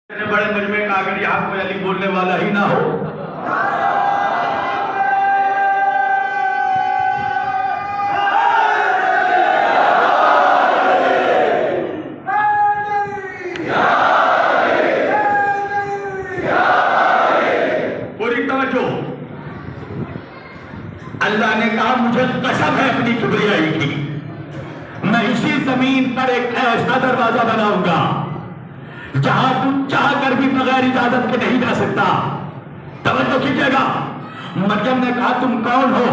بڑے مجمع کا اگر یہاں کوئی علی بولنے والا ہی نہ ہو، پوری توجہ۔ اللہ نے کہا مجھے قسم ہے اپنی کبریائی کی، میں اسی زمین پر ایک ایسا دروازہ بناؤں گا جہاں تو چاہ کر بھی بغیر اجازت کے نہیں جا سکتا۔ توجہ کیجئے گا۔ مریم نے کہا تم کون ہو؟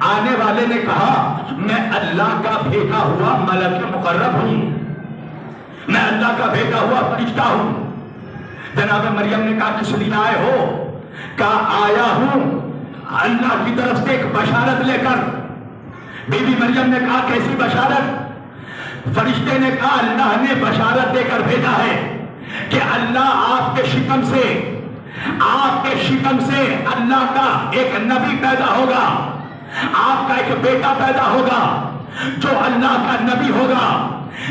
آنے والے نے کہا میں اللہ کا بھیجا ہوا ملک مقرب ہوں، میں اللہ کا بھیجا ہوا فرشتہ ہوں۔ جناب مریم نے کہا کس لیے آئے ہو؟ کہا آیا ہوں اللہ کی طرف سے ایک بشارت لے کر۔ بی بی مریم نے کہا کیسی بشارت؟ فرشتے نے کہا اللہ نے بشارت دے کر بھیجا ہے کہ اللہ آپ کے شکم سے اللہ کا ایک نبی پیدا ہوگا، آپ کا ایک بیٹا پیدا ہوگا جو اللہ کا نبی ہوگا،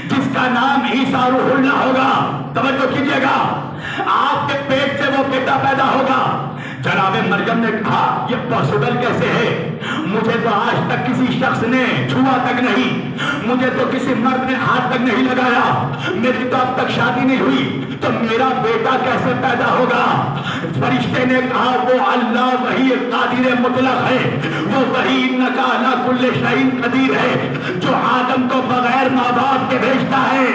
جس کا نام عیسیٰ روح اللہ ہوگا۔ توجہ کیجئے گا، آپ کے پیٹ سے وہ بیٹا پیدا ہوگا۔ جناب مریم نے کہا یہ پاسبل کیسے ہے؟ مجھے تو آج تک کسی شخص نے چھوا تک نہیں، مجھے تو کسی مرد نے ہاتھ تک نہیں لگایا، میری تو اب تک شادی نہیں ہوئی، تو میرا بیٹا کیسے پیدا ہوگا؟ فرشتے نے کہا وہ اللہ وہی قادر مطلق ہے، وہ وہی انک علی کل شیء قدیر ہے جو آدم کو بغیر ماں باپ کے بھیجتا ہے۔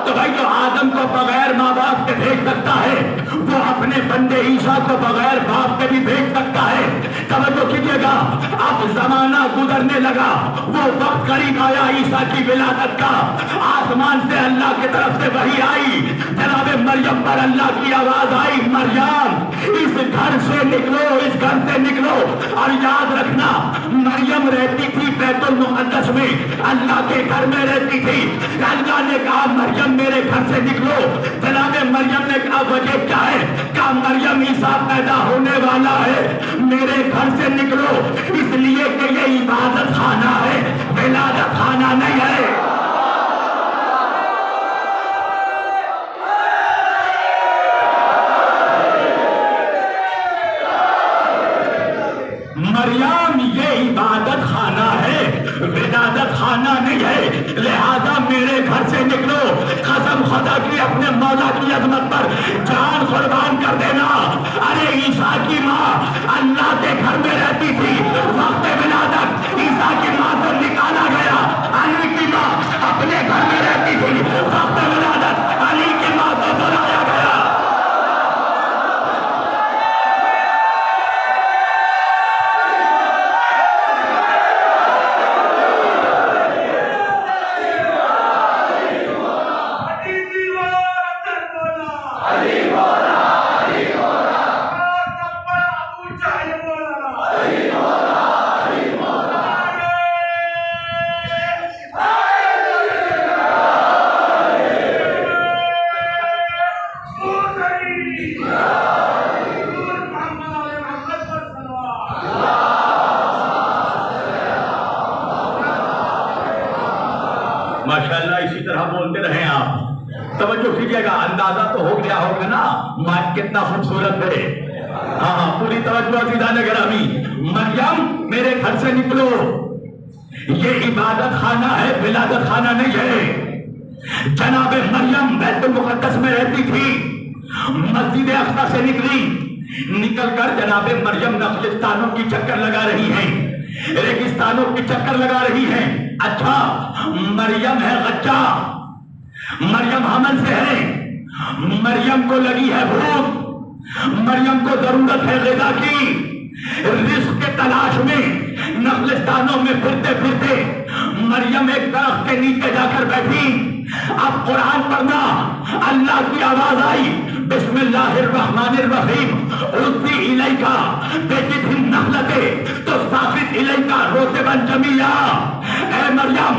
تو بھائی جو آدم کو بغیر ماں باپ کے بھیج سکتا ہے وہ اپنے بندے عیسیٰ کو بغیر باپ کے بھی بھیج سکتا ہے۔ توجہ کیجئے گا، اب زمانہ گزرنے لگا، وہ وقت قریب آیا عیسیٰ کی ولادت کا۔ آسمان سے اللہ کی طرف سے وحی آئی، جناب مریم پر اللہ کی آواز آئی مریم اس گھر سے نکلو، اس گھر سے نکلو۔ اور یاد رکھنا مریم رہتی تھی بیت المقدس میں، اللہ کے گھر میں رہتی تھی۔ اللہ نے کہا مریم میرے گھر سے نکلو۔ جناب مریم نے کہا وجہ کیا ہے؟ کہا مریم عیسیٰ پیدا ہونے والا ہے، میرے گھر سے نکلو، اس لیے کہ یہ عبادت خانہ ہے، ولادت خانہ نہیں ہے۔ مریم یہ عبادت خانہ ہے، ولادت خانہ نہیں ہے، لہذا میرے گھر سے نکلو۔ قسم خدا کی اپنے مولا کی عظمت پر جان قربان کر دینا۔ ارے عیسیٰ کی ماں اللہ کے گھر میں رہتی تھی، وقت ولادت عیسیٰ کی ماں کو نکالا گیا۔ علی کی ماں اپنے گھر میں رہتی تھی، وقت ولادت علی کی ماں کو بلایا گیا۔ ماشاءاللہ اسی طرح بولتے رہیں آپ۔ توجہ کیجئے گا، اندازہ تو ہو گیا ہوگا نا مائک کتنا خوبصورت ہے۔ ہاں پوری توجہ عزیزان گرامی۔ مریم میرے گھر سے نکلو، یہ عبادت خانہ ہے، ولادت خانہ نہیں ہے۔ جناب مریم بیت المقدس میں رہتی تھی، مسجد اقصی سے نکل کر جناب مریم نخلستانوں کی چکر لگا رہی ہیں، ریگستانوں کی چکر لگا رہی ہیں۔ اچھا مریم ہے غچہ، مریم حمل سے ہے، مریم کو لگی ہے بھوک، مریم کو ضرورت ہے غذا کی، رزق کے تلاش میں نخلستانوں میں پھرتے پھرتے مریم ایک درخت کے نیچے جا کر بیٹھی۔ اب قرآن پڑھنا، اللہ کی آواز آئی بسم اللہ الرحمن الرحیم عُرْضِی اِلَیْکَ بِجِذْعِ النَّخْلَةِ تُسَاقِطْ اِلَیْکَ رُطَبًا جَنِیًّا۔ اے مریم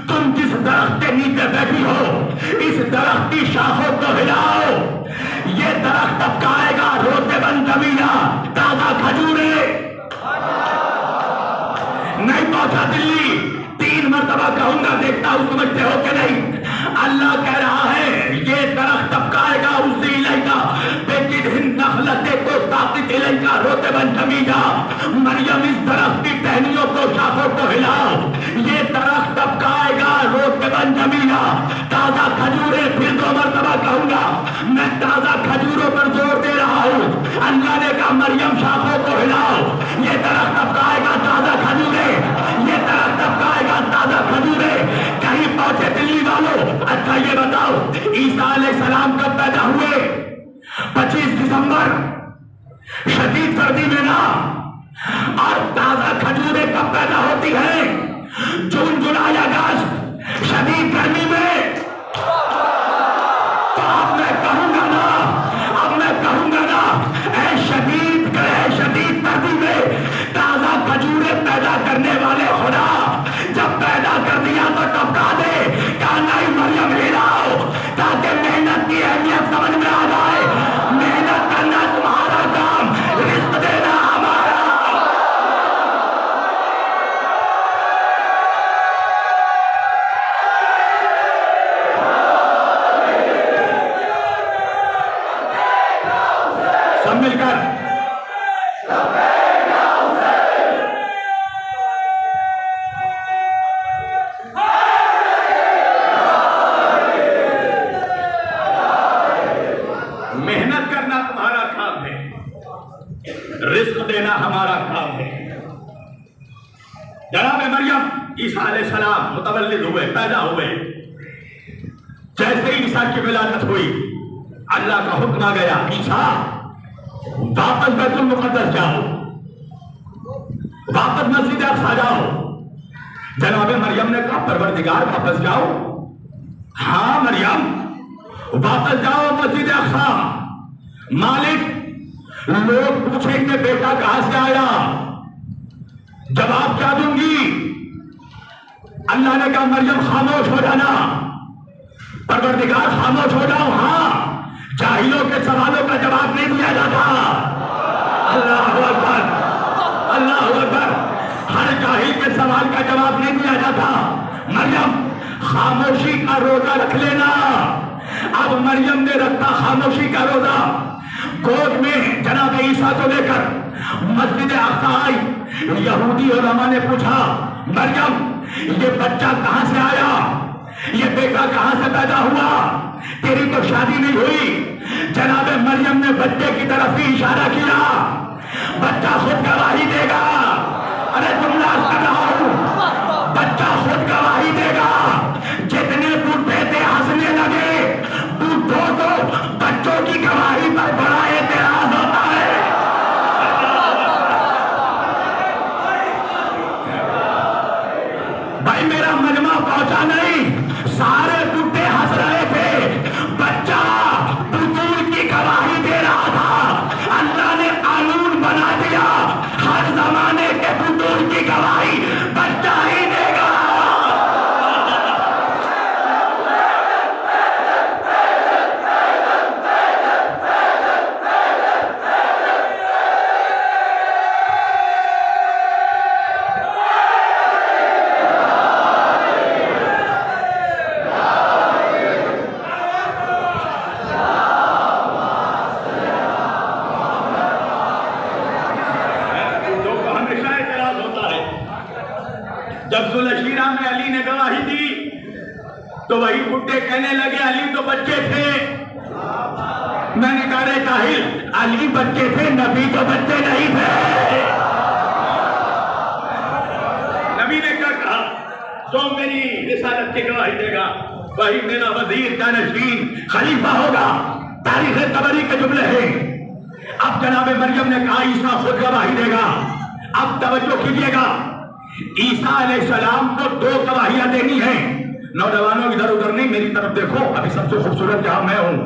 تم جس درخت کے نیچے بیٹھی ہو اس درخت کی شاخوں کو ہلاؤ، یہ درخت اب کھائے گا رُطَبًا جَنِیًّا، تازہ کھجورے۔ نہیں پہنچا دلی، 3 مرتبہ کہوں گا، دیکھتا ہوں سمجھتے ہو کہ نہیں۔ اللہ کہہ رہا ہے یہ درخت اب جا مریم اس درخت کی ٹہنیوں کو شاخوں کو ہلاؤ، یہ درخت تب کا آئے گا روکبن جمیلا، تازہ کھجورے، پھر 2 مرتبہ کہوں گا میں تازہ کھجوروں پر زور دے رہا ہوں۔ اللہ نے کہا مریم شاخوں کو ہلاؤ، یہ درخت تب کا آئے گا تازہ کھجورے، یہ درخت تب کا آئے گا تازہ کھجورے۔ کہیں پہنچے دلی والوں؟ اچھا یہ بتاؤ عیسیٰ علیہ السلام کب پیدا ہوئے؟ 25 دسمبر، شدید سردی میں نا۔ اور تازہ کھجورے کب پیدا ہوتی ہیں؟ جون، جولائی، اگست، شدید گرمی میں۔ تو اب میں کہوں گا نا اے شدید سردی میں تازہ کھجورے پیدا کرنے والے خدا جب پیدا کر دیا تو ٹپکا دے، کہا نہیں مریم ہلاؤ تاکہ محنت کی اہمیت سمجھ میں آ جائے۔ محنت کرنا تمہارا کام، رزق دینا ہمارا۔ سب مل کر محنت کرنا تمہارا کام ہے، رزق دینا ہمارا کام ہے۔ جناب مریم عیسیٰ علیہ السلام متولد ہوئے، پیدا ہوئے۔ جیسے ہی عیسیٰ کی ولادت ہوئی اللہ کا حکم آ گیا، عیسیٰ واپس بیت المقدس جاؤ، واپس مسجد اقصی جاؤ۔ جناب مریم نے کہا پروردگار واپس جاؤ؟ ہاں مریم واپس جاؤ مسجد اقصی۔ مالک لوگ پوچھیں گے بیٹا کہاں سے آیا، جواب کیا دوں گی؟ اللہ نے کہا مریم خاموش ہو جانا۔ پروردگار خاموش ہو جاؤ؟ ہاں، جاہلوں کے سوالوں کا جواب نہیں دیا جاتا۔ اللہ اکبر، اللہ اکبر، ہر جاہل کے سوال کا جواب نہیں دیا جاتا۔ مریم خاموشی کا روزہ رکھ لینا۔ اب مریم نے رکھا خاموشی کا روزہ، گود میں جناب عیسیٰ کو لے کر مسجد اقصی آئی۔ یہودی علماء نے پوچھا مریم یہ بچہ کہاں سے آیا، یہ بیٹا کہاں سے پیدا ہوا، تیری تو شادی نہیں ہوئی۔ جناب مریم نے بچے کی طرف ہی اشارہ کیا، بچہ خود گواہی دے گا۔ ارے جملہ کر رہا ہوں، بچہ خود گواہی دے گا۔ جتنے بوڑھے تھے ہنسنے لگے، بوڑھوں کو بچوں کی گواہی پر بڑا اعتراض ہوتا ہے۔ بھائی میرا مجمع پہنچا نہیں، سارے بوڑھے ہنس رہے تھے، بچہ بزرگ کی گواہی دے رہا تھا۔ اللہ نے قانون بنا دیا، ہر زمانے کے بزرگ کی گواہی بچہ ہی دے گا۔ جب ذوالشیرہ میں علی نے گواہی دی تو وہی بڈھے کہنے لگے علی تو بچے تھے۔ میں نے کہا رے جاہل، علی بچے تھے، نبی تو بچے نہیں تھے۔ نبی نے کیا کہا؟ جو میری رسالت کی گواہی دے گا وہی میرا وزیر جانشین خلیفہ ہوگا۔ تاریخ طبری کے جملے ہیں۔ اب جناب مریم نے کہا عیسیٰ خود گواہی دے گا۔ اب توجہ کیجیے گا، عیسیٰ علیہ السلام کو 2 گواہیاں دینی ہیں۔ نوجوانوں ادھر ادھر نہیں، میری طرف دیکھو، ابھی سب سے خوبصورت جہاں میں ہوں۔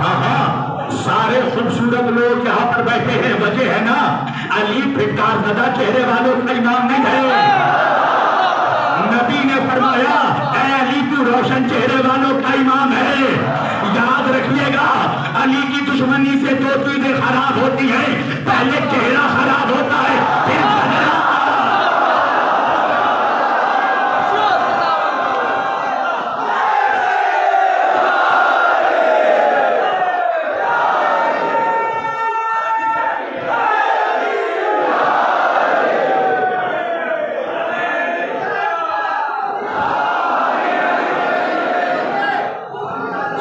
ہاں سارے خوبصورت لوگ یہاں پر بیٹھے ہیں، وجہ ہے نا علی پھٹکار زدہ چہرے والوں کا امام نہیں ہے۔ نبی نے فرمایا اے علی تو روشن چہرے والوں کا امام ہے۔ یاد رکھیے گا علی کی دشمنی سے 2 چیزیں خراب ہوتی ہیں، پہلے چہرہ خراب ہوتا ہے پھر چہرہ۔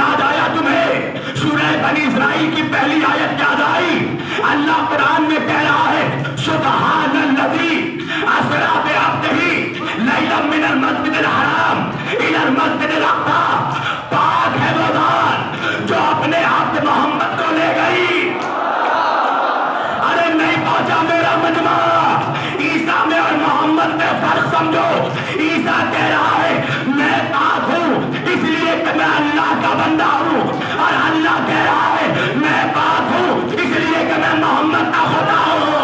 یاد آیا تمہیں سورہ بنی اسرائیل کی پہلی آیت یاد آئی؟ اللہ قرآن میں کہہ رہا ہے سبحان الذی اسری بعبدہ لیلا من المسجد الحرام الی المسجد الاقصی، پاک ہے وہ ذات جو اپنے عبد محمد کو لے گئی۔ ارے نہیں پہنچا میرا مجمع، عیسیٰ میں اور محمد میں فرق سمجھو۔ عیسیٰ کہہ رہا ہے میں پاک ہوں اس لیے کہ میں اللہ کا بندہ ہوں، اور اللہ کہہ رہا ہے میں پاک ہوں اس لیے کہ میں محمد کا خدا ہوں۔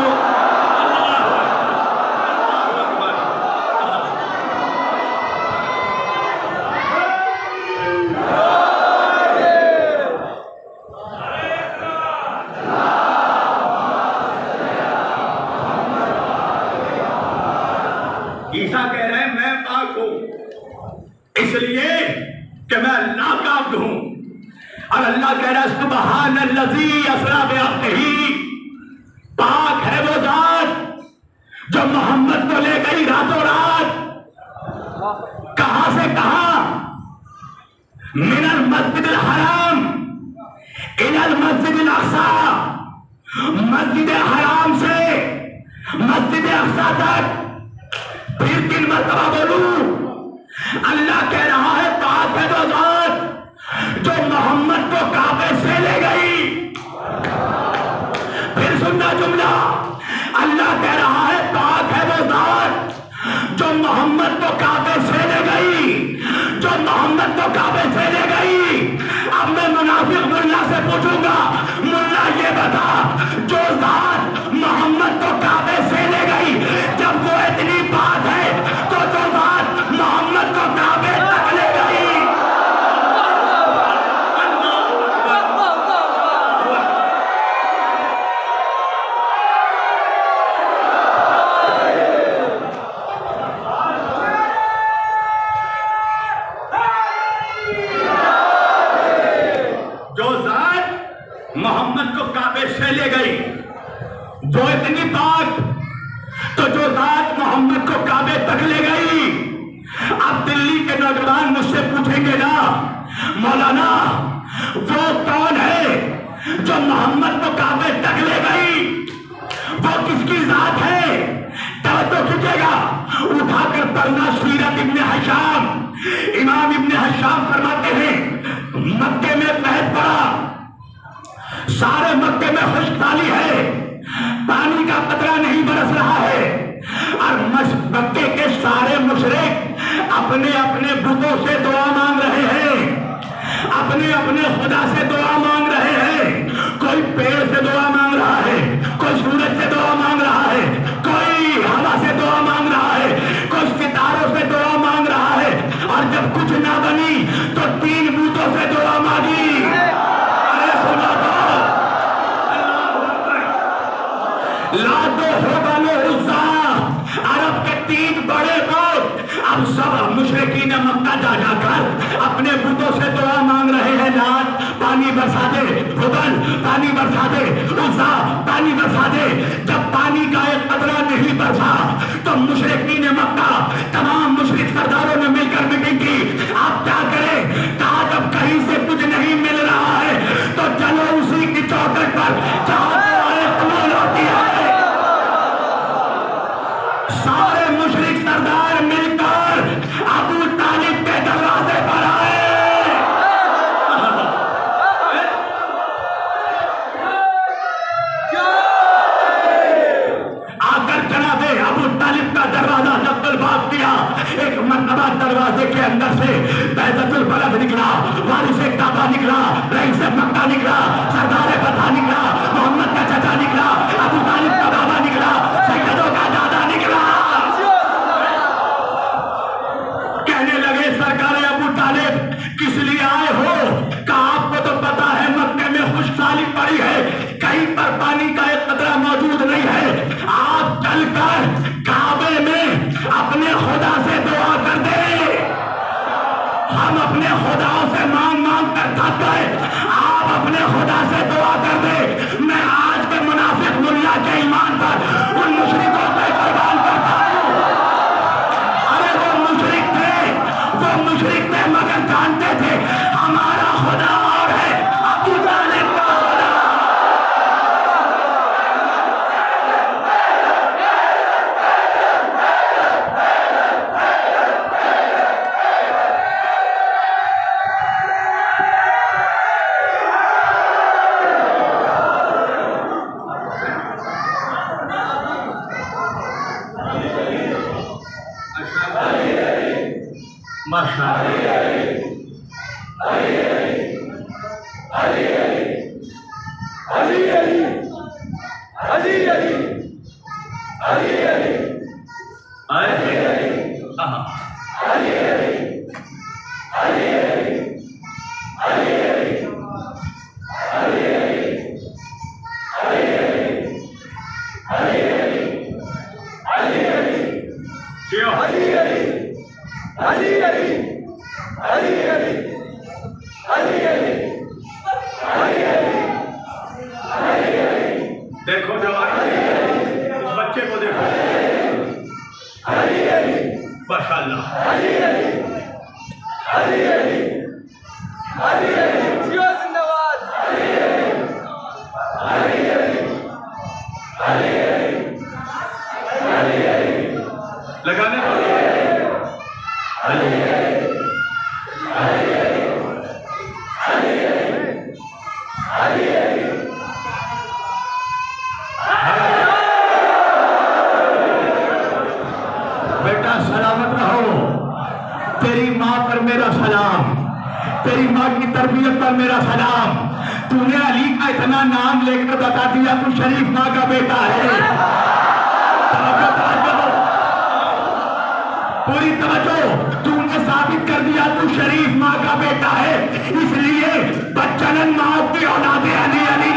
عیسیٰ کہہ رہے ہیں میں پاک ہوں اس لیے کہ میں اللہ کا عبد ہوں، اور اللہ کہہ رہا ہے سبحان الذی اسری بعبدہ، پاک ہے وہ ذات جو محمد کو لے گئی راتوں رات۔ کہاں سے کہاں؟ من المسجد الحرام الی المسجد الاقصی، مسجد حرام سے مسجد اقصی تک۔ پھر تین مرتبہ بولوں، اللہ کہہ رہا ہے پاک ہے وہ ذات جو محمد کو کعبے سے لے گئی۔ پھر سننا جملہ، اللہ کہہ رہا ہے پاک ہے وہ ذات جو محمد کو کعبے سے لے گئی، جو محمد کو کعبے سے لے گئی۔ اب میں منافق ملا سے پوچھوں گا، ملا یہ بتا جو ذات محمد کو کعبے سے لے گئی جب وہ اتنی بات ہے تو جو ذات محمد کو کعبے تک لے گئی۔ جو ذات محمد کو کعبے سے لے گئی، جو اتنی بات تو جو ذات محمد کو کعبے تک لے گئی۔ اب دلی کے نوجوان مجھ سے پوچھیں گے نا مولانا وہ کون ہے جو محمد کو کعبے تک لے گئی، وہ کس کی ذات ہے؟ توجہ کیجیے گا، اٹھا کر پڑھنا سیرت ابن ہشام۔ امام ابن ہشام فرماتے ہیں مکے میں قحط پڑا، سارے مکے میں خشک سالی ہے، پانی کا قطرہ نہیں برس رہا ہے، اور مکے کے سارے مشرک اپنے اپنے بتوں سے دعا مانگ رہے ہیں، اپنے اپنے خدا سے دعا مانگ رہے ہیں۔ کوئی پیڑ سے دعا مانگ رہا ہے، کوئی سورج سے دعا مانگ رہا ہے، کوئی ہوا سے دعا مانگ رہا ہے، کوئی ستاروں سے دعا مانگ رہا ہے، اور جب کچھ نہ بنی تو تین بتوں سے دعا مانگی۔ ارے سنا تو لاتو ہبل عزا، عرب کے تین بڑے بت، اب سب مشرکین مکہ جا جا کر اپنے بتوں سے دعا مانگ رہے ہیں، لات پانی برسا دے، ہبل پانی برسا دے، عزا پانی برسا دے۔ جب پانی کا ایک قطرہ نہیں برسا تو مشرکین مکہ تمام مشرک سرداروں نے مل کر میٹنگ کی، آپ کیا کریں؟ کہا جب کہیں سے کچھ نہیں مل رہا ہے تو چلو اسی کی چوکٹ پر جہاں دعائیں قبول ہوتی ہے۔ سارے مشرک سردار مل کر ابو طالب کے دروازے پر آئے۔ آ کر جناب ابو طالب کا دروازہ جب الباب کیا، ایک مرتبہ دروازے کے اندر سے بیضۃ البلد نکلا، وارث کعبہ نکلا، رئیس مکہ نکلا، سردار فتح نکلا، محمد کا چچا نکلا، ابو طالب کا بابا نکلا، سیدوں کا دادا نکلا۔ کہنے لگے سرکار ابو طالب کس لیے آئے ہو؟ کہا آپ کو تو پتا ہے مکے میں خشک سالی پڑی ہے، کہیں پر پانی کا ایک قطرہ موجود نہیں ہے، آپ چل کر کعبے میں اپنے خدا سے دعا کر دیں۔ ہم اپنے خداؤں سے مانگ مانگ کر تھک گئے، آپ اپنے خدا سے دعا کر دیں۔ میں آج کے منافق ملا کے ایمان پر ان مشرکوں پہ قربان کرتا ہوں۔ ارے وہ مشرک تھے مگر جانتے تھے ہمارا خدا دیکھو جوان، اس بچے کو دیکھو، ماشاء اللہ. لگانے بیٹا سلامت رہو. تیری ماں پر میرا سلام، تیری ماں کی تربیت پر میرا سلام. تو نے علی کا اتنا نام لے کر بتا دیا تو شریف ماں کا بیٹا ہے. پوری توجہ، تو نے ثابت کر دیا تو شریف ماں کا بیٹا ہے. اس لیے بچن ماں کی اولاد علی علی نہیں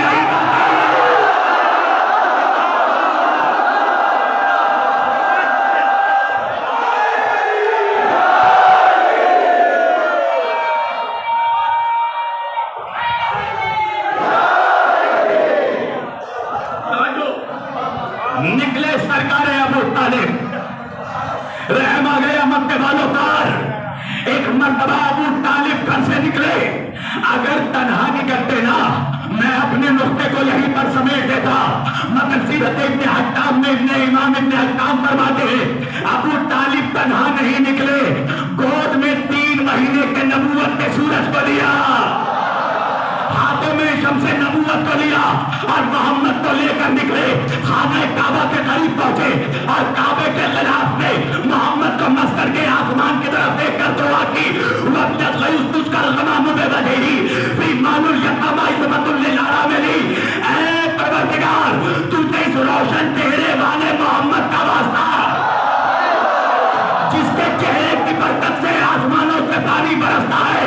نکلے. سرکار ابو طالب رحم آ گیا مکے والوں پر. ایک مرتبہ ابو طالب گھر سے نکلے. اگر تنہا نکلتے نا میں اپنے نقطے کو یہیں پر سمیٹ دیتا، مگر سیرت ابن حکام میں امام ابن حکام فرماتے ہیں ابو طالب تنہا نہیں نکلے، گود میں 3 مہینے کے نبوت کے سورج کو لیا، ہاتھوں میں شمس نبوت کو لیا اور محمد کو لے کر نکلے. خانہ کعبہ کے قریب پہنچے اور کعبے کے غلاف میں محمد کو مس کر کے آسمان کی طرف دیکھ کر دعا کی. وقت غیوث تجھ کر غمام بے وجہی فی مان الیتامى عصمۃ للارامل. اے پروردگار تجھے اس روشن چہرے والے محمد کا واسطہ جس کے چہرے کی برکت سے آسمانوں سے پانی برستا ہے.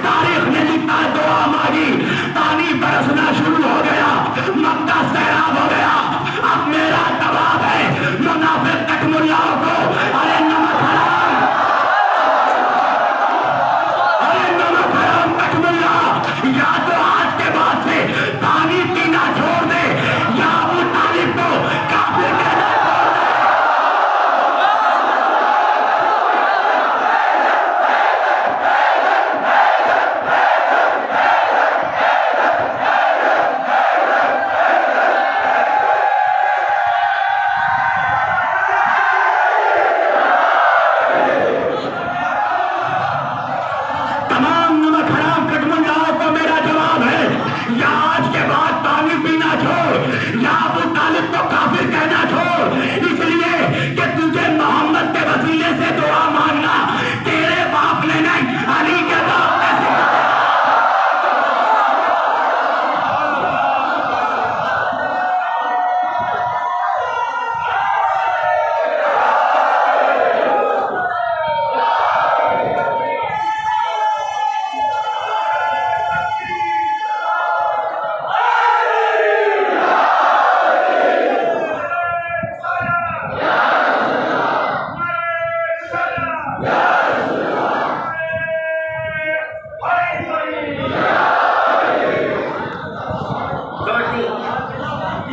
تاریخ نے لکھا ہے دعا مانگی، پانی برسنا شروع ہو گیا، مکہ سیراب ہو گیا. اب میرا جواب ہے منافق تک ملاؤں کو، ارے نمک حرام، ارے نمک حرام تک ملا، یا تو آج کے بعد سے پانی پینا چھوڑ دے یا ابو طالب کو کافر کہنا چھوڑ دے.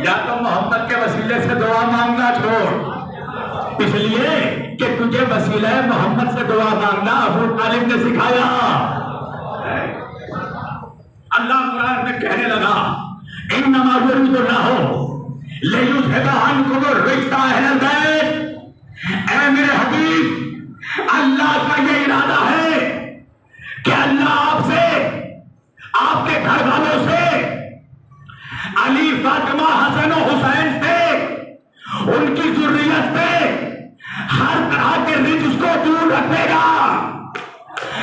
یا تو محمد کے وسیلے سے دعا مانگنا چھوڑ، اس لیے کہ تجھے وسیلہ محمد سے دعا مانگنا ابو طالب نے سکھایا. اللہ قرآن میں کہنے لگا انما یرید اللہ لیذھب عنکم الرجس اہل البیت. اے میرے حبیب، اللہ کا یہ ارادہ ہے کہ اللہ آپ سے، آپ کے گھر والوں سے، علی فاطمہ حسن و حسین سے، ان کی ذریت سے ہر طرح کے رجس کو دور رکھے گا.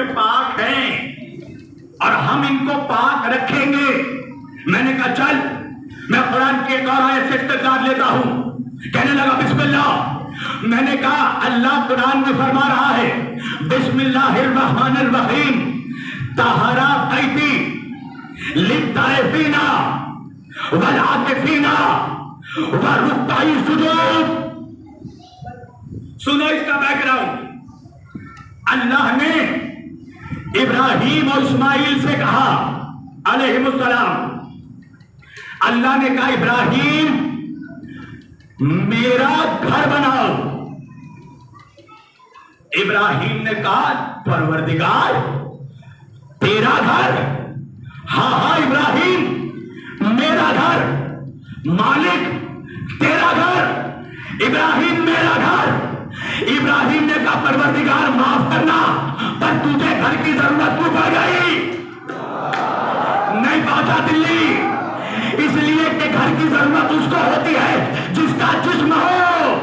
سے پاک ہیں اور ہم ان کو پاک رکھیں گے. میں نے کہا چل میں قرآن کی ایک اور آیت سے استدلال لیتا ہوں. کہنے لگا بسم اللہ. میں نے کہا اللہ قرآن میں فرما رہا ہے بسم اللہ الرحمن الرحیم طہرا بیتی للطائفین والعاکفین والرکع السجود. سنو اس کا بیک گراؤنڈ. اللہ نے ابراہیم اور اسماعیل سے کہا علیہم السلام. اللہ نے کہا ابراہیم میرا گھر بناؤ. ابراہیم نے کہا پروردگار تیرا گھر؟ ہاں ہاں ابراہیم میرا گھر. مالک تیرا گھر؟ ابراہیم میرا گھر. ابراہیم نے کہا پروردگار معاف کرنا پر تجھے گھر کی ضرورت کیوں پڑ گئی؟ نہیں پہنچا دلی. اس لیے کہ گھر کی ضرورت اس کو ہوتی ہے جس کا جسم ہو.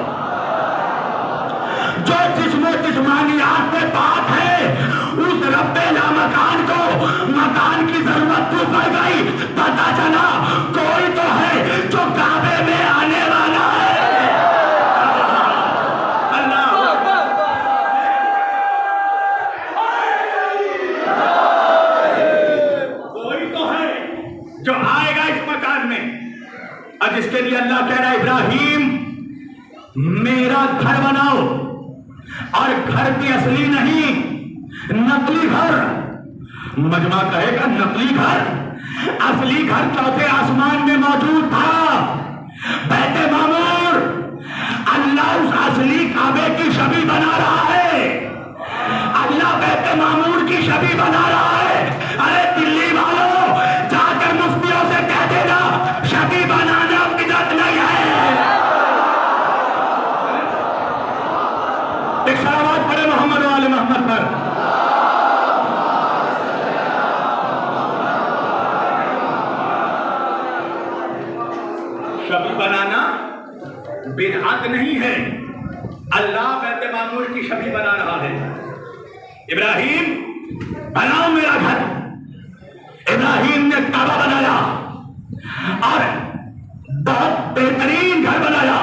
جو جسم و جسمانیات میں پاک ہے اس رب لامکان کو مکان کی ضرورت کیوں پڑ گئی؟ پتا چلا کوئی تو ہے جو کعبے میں آنے والا ہے. جو آئے گا اس مکان میں اور جس کے لیے اللہ کہہ رہا ہے ابراہیم میرا گھر بناؤ. اور گھر بھی اصلی نہیں نقلی گھر. مجمع کہے گا نقلی گھر. اصلی گھر چوتھے آسمان میں موجود تھا بیت معمور. اللہ اس اصلی کعبے کی شبیہ بنا رہا ہے. اللہ بیت معمور کی شبیہ بنا رہا ہے. ارے دلی والوں جا کر مفتیوں سے کہہ دینا شبیہ بنانا بدعت نہیں ہے. ایک صلوات پڑھے محمد و آل محمد پر. شبیہ بنانا بدعت نہیں ہے. اللہ بیت معمور کی شبیہ بنا رہا ہے. ابراہیم بناؤ میرا گھر. ابراہیم نے کعبہ بنایا اور بہت بہترین گھر بنایا.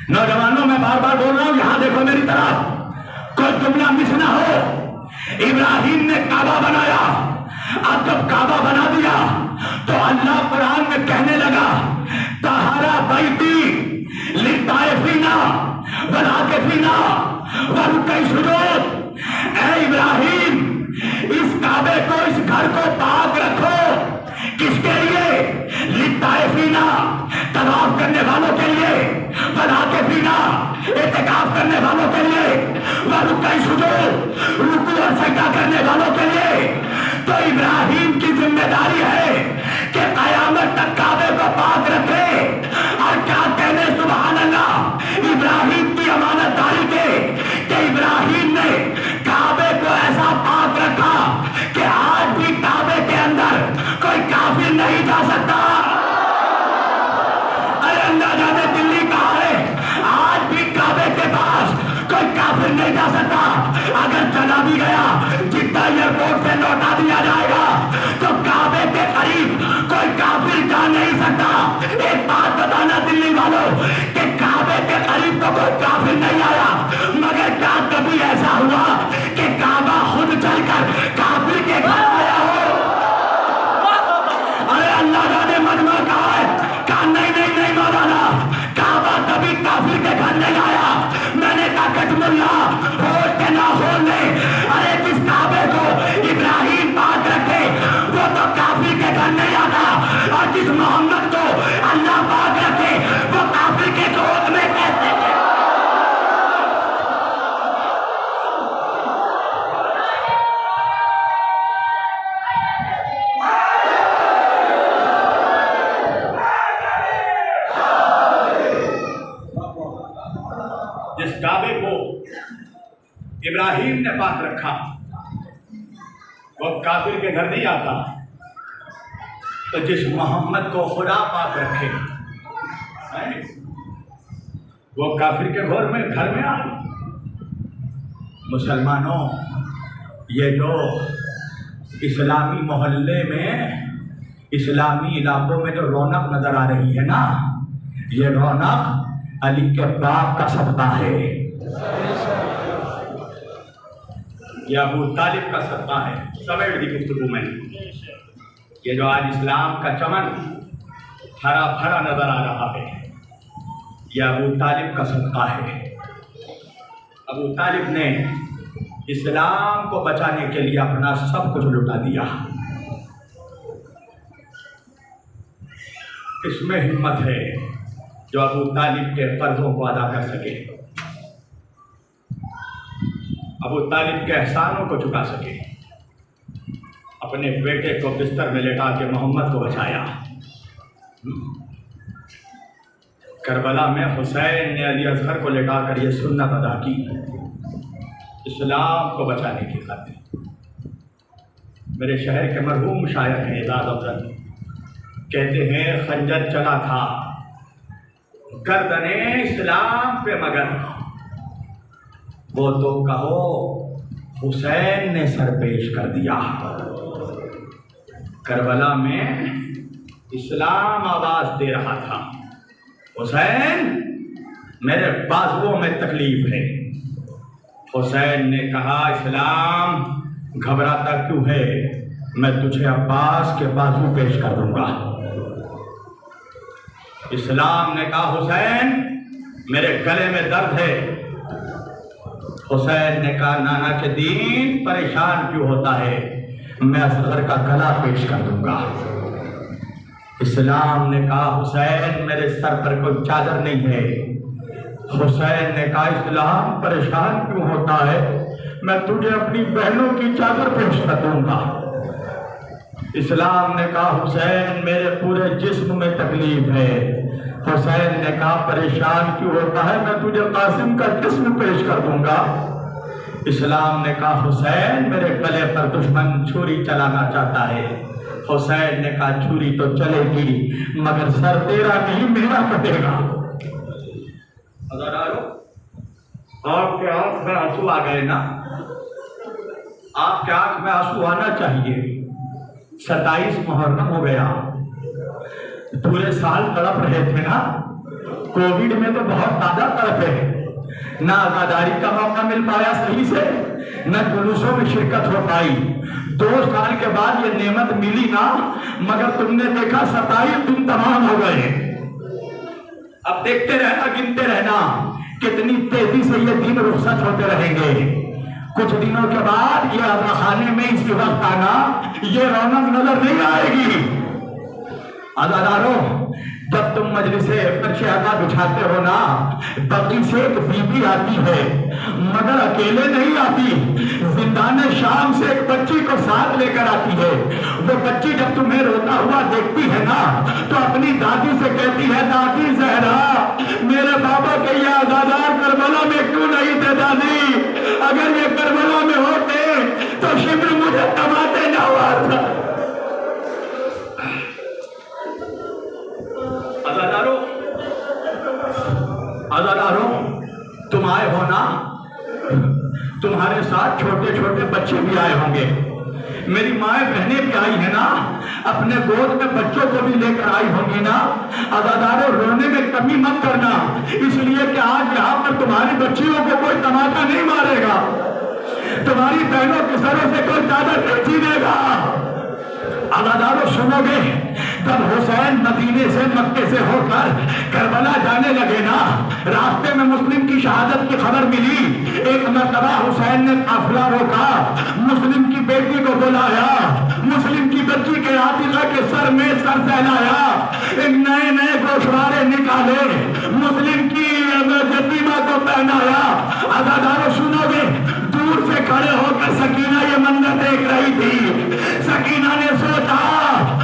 نوجوانوں میں بار بار بول رہا ہوں یہاں دیکھو میری طرف کوئی جملہ مس نہ ہو. ابراہیم نے کعبہ بنایا. اب جب کعبہ بنا دیا تو اللہ قرآن میں کہنے لگا طہرا بیتی للطائفین والعاکفین والرکع السجود. اے ابراہیم اس کعبے کو اس گھر کو پاک رکھو. کس کے لیے؟ للطائفین طواف کرنے والوں کے لیے. والعاکفین اعتکاف کرنے والوں کے لیے. والرکع السجود رکوع اور سجدہ کرنے والوں کے لیے. تو ابراہیم کی ذمہ داری ہے کہ قیامت تک کعبے کو پاک رکھے. اور کیا کہنے سبحان اللہ ابراہیم کی امانت داری کے کہ ابراہیم نے کعبے کو ایسا پاک رکھا کہ آج بھی کعبے کے اندر کوئی کافر نہیں جا سکتا. ارے اللہ جانے دلی کہاں ہے. آج بھی کعبے کے پاس کوئی کافر نہیں جا سکتا. اگر چلا بھی گیا جدہ ایئرپورٹ سے لوٹا دیا جائے گا تو کعبے کے قریب کوئی کافر جا نہیں سکتا. ایک بات بتانا دلی والوں کہ کعبے کے قریب تو کوئی کافر نہیں آیا مگر کیا کبھی ایسا ہوا کہ کعبہ خود چل کر کافر کے گھر آیا ہو؟ ارے اللہ جانے مجمع کہا ہے. کہا نہیں مولانا کعبہ کبھی کافر کے گھر نہیں آیا. میں نے کہا کٹم اللہ ہوش کے نہ ہونے. ارے جس کعبے کو ابراہیم پاک رکھے وہ تو کافر کے گھر نہیں آتا. اور جس محمد کو اللہ پاک رکھے وہ کافر کے گود میں کیسے؟ جس کعبے کو ابراہیم نے پاک رکھا وہ کافر کے گھر نہیں آتا. تو جس محمد کو خدا پاک رکھے وہ کافر کے گھر میں آ. مسلمانوں یہ جو اسلامی محلے میں، اسلامی علاقوں میں جو رونق نظر آ رہی ہے نا، یہ رونق علی کے باپ کا صدقہ ہے، یہ ابو طالب کا صدقہ ہے۔ سمیٹ دی گفتگو میں یہ جو آج اسلام کا چمن ہرا بھرا نظر آ رہا ہے، یہ ابو طالب کا صدقہ ہے۔ ابو طالب نے اسلام کو بچانے کے لیے اپنا سب کچھ لٹا دیا۔ اس میں ہمت ہے جو ابو طالب کے قرضوں کو ادا کر سکے، ابو طالب کے احسانوں کو چکا سکے، اپنے بیٹے کو بستر میں لٹا کے محمد کو بچایا۔ کربلا میں حسین نے علی اصغر کو لٹا کر یہ سنت ادا کی اسلام کو بچانے کی خاطر۔ میرے شہر کے مرحوم شاعر ہیں اعزاز افضل، کہتے ہیں خنجر چلا تھا گردن اسلام پہ مگر، وہ تو کہو حسین نے سر پیش کر دیا۔ کربلا میں اسلام آواز دے رہا تھا، حسین میرے بازوؤں میں تکلیف ہے۔ حسین نے کہا اسلام گھبراتا کیوں ہے، میں تجھے عباس کے بازو پیش کر دوں گا۔ اسلام نے کہا حسین میرے گلے میں درد ہے۔ حسین نے کہا نانا کے دین پریشان کیوں ہوتا ہے، میں اصغر کا گلا پیش کر دوں گا۔ اسلام نے کہا حسین میرے سر پر کوئی چادر نہیں ہے۔ حسین نے کہا اسلام پریشان کیوں ہوتا ہے، میں تجھے اپنی بہنوں کی چادر پیش کر دوں گا۔ اسلام نے کہا حسین میرے پورے جسم میں تکلیف ہے۔ حسین نے کہا پریشان کیوں ہوتا ہے، میں تجھے قاسم کا جسم پیش کر دوں گا۔ اسلام نے کہا حسین میرے گلے پر دشمن چھری چلانا چاہتا ہے۔ حسین نے کہا چھری تو چلے گی مگر سر تیرا نہیں میرا کٹے گا۔ آپ کے آنکھ میں آنسو آ گئے نا، آپ کے آنکھ میں آنسو آنا چاہیے۔ 27 محرم ہو گیا، پورے سال تڑپ رہے تھے نا، کووڈ میں تو بہت زیادہ تڑپے، نہ آزاداری کا موقع مل پایا صحیح سے، نہ جلوسوں میں شرکت ہو پائی۔ 2 سال کے بعد یہ نعمت ملی نا، مگر تم نے دیکھا 27 دن تمام ہو گئے۔ اب دیکھتے رہنا، گنتے رہنا کتنی تیزی سے یہ دن رخصت ہوتے رہیں گے۔ کچھ دنوں کے بعد یہ عزا خانے میں اسی وقت آنا، یہ رونق نظر نہیں آئے گی۔ عزاداروں جب تم مجلس فرش عزا بچھاتے ہو نا، بقی سے ایک بیوی آتی ہے مگر اکیلے نہیں آتی، زندان شام سے ایک بچی کو ساتھ لے کر آتی ہے۔ وہ بچی جب تمہیں روتا ہوا دیکھتی ہے نا تو اپنی دادی سے کہتی ہے دادی زہرا میرے بابا کے یہ عزادار کربلا میں کیوں نہیں تھے دادی، اگر یہ کربلا میں ہوتے تو شبر مجھے تماتے نہ ہوا تھا۔ عزاداروں تم آئے ہو نا، تمہارے ساتھ چھوٹے چھوٹے بچے بھی آئے ہوں گے، میری مائیں بہنیں بھی آئی ہیں نا، اپنے گود میں بچوں کو بھی لے کر آئی ہوں گی نا۔ عزاداروں رونے میں کمی مت کرنا، اس لیے کہ آج یہاں پر تمہاری بچیوں کو کوئی تماشا نہیں مارے گا، تمہاری بہنوں کے سروں سے کوئی چادر نہیں چھینے گا۔ عزاداروں سنو گے جب حسین مدینے سے مکے سے ہو کر کربلا جانے لگے نا، راستے میں مسلم کی شہادت کی خبر ملی۔ ایک مرتبہ حسین نے قافلہ روکا، مسلم کی بیٹی کو بلایا، مسلم کی بچی کے عاتقہ کے سر میں سر پھیلایا، ایک نئے نئے گوشوارے نکالے، مسلم کی یتیمہ کو پہنایا۔ عزاداروں سنو گے دور سے کھڑے ہو کر سکینہ یہ منظر دیکھ رہی تھی۔ سکینہ نے سوچا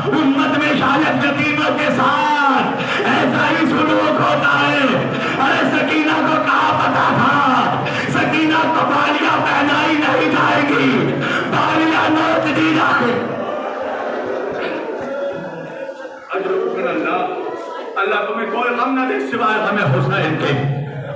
امت میں شاید یتیموں کے ساتھ ایسا ہی سلوک ہوتا ہے۔ ارے سکینہ کو کہاں پتا تھا، سکینہ کو بالیاں پہنائی نہیں جائے گی، بالیاں نوچ دی جائے۔ اللہ تمہیں کوئی غم نہ دے سوائے غم حسین کے۔